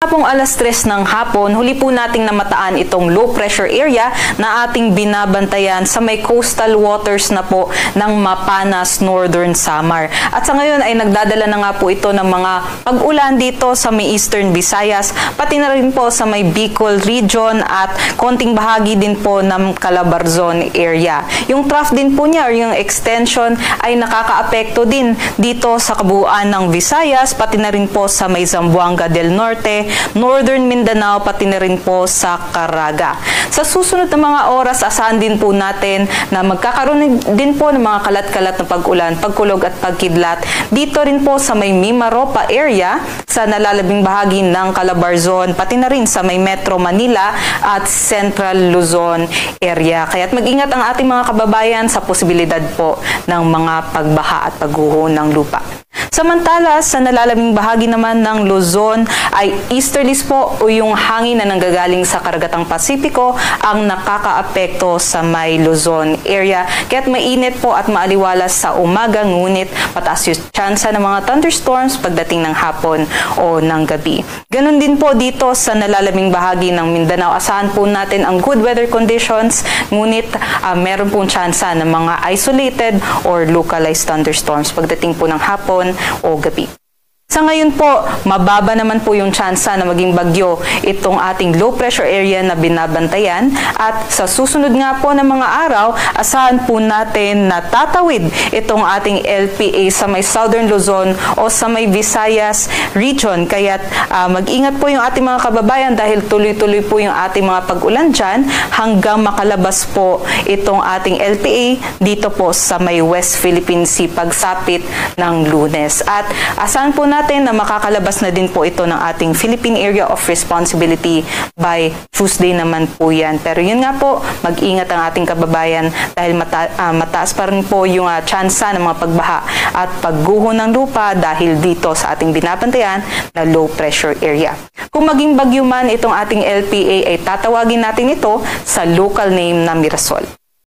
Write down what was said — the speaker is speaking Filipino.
Pong alas 3 ng hapon, huli po nating namataan itong low pressure area na ating binabantayan sa may coastal waters na po ng Mapanas, Northern Samar. At sa ngayon ay nagdadala na nga po ito ng mga pag-ulan dito sa may Eastern Visayas, pati na rin po sa may Bicol region at konting bahagi din po ng Calabarzon area. Yung trough din po niya or yung extension ay nakakaapekto din dito sa kabuuan ng Visayas, pati na rin po sa may Zamboanga del Norte, Northern Mindanao, pati na rin po sa Caraga. Sa susunod na mga oras, asahan din po natin na magkakaroon din po ng mga kalat-kalat na pag-ulan, pagkulog at pagkidlat dito rin po sa may Mimaropa area, sa nalalabing bahagi ng Calabarzon, pati na rin sa may Metro Manila at Central Luzon area. Kaya't mag-ingat ang ating mga kababayan sa posibilidad po ng mga pagbaha at pagguho ng lupa. Samantala, sa nalalabing bahagi naman ng Luzon ay easterlies po o yung hangin na nanggagaling sa karagatang Pasipiko ang nakakaapekto sa may Luzon area. Kaya't mainit po at maaliwalas sa umaga, ngunit mataas yung tsansa ng mga thunderstorms pagdating ng hapon o ng gabi. Ganon din po dito sa nalalabing bahagi ng Mindanao. Asahan po natin ang good weather conditions, ngunit meron pong tsansa ng mga isolated or localized thunderstorms pagdating po ng hapon o gabi. Sa ngayon po, mababa naman po yung tsansa na maging bagyo itong ating low pressure area na binabantayan, at sa susunod nga po ng mga araw, asahan po natin na tatawid itong ating LPA sa may Southern Luzon o sa may Visayas region. Kaya't mag-ingat po yung ating mga kababayan dahil tuloy-tuloy po yung ating mga pag-ulan dyan hanggang makalabas po itong ating LPA dito po sa may West Philippine Sea pagsapit ng Lunes. At asahan po natin na makakalabas na din po ito ng ating Philippine Area of Responsibility by Tuesday naman po yan. Pero yun nga po, mag-ingat ang ating kababayan dahil mataas pa rin po yung tsansa ng mga pagbaha at pagguho ng lupa dahil dito sa ating binabantayan na low pressure area. Kung maging bagyo man itong ating LPA ay tatawagin natin ito sa local name na Mirasol.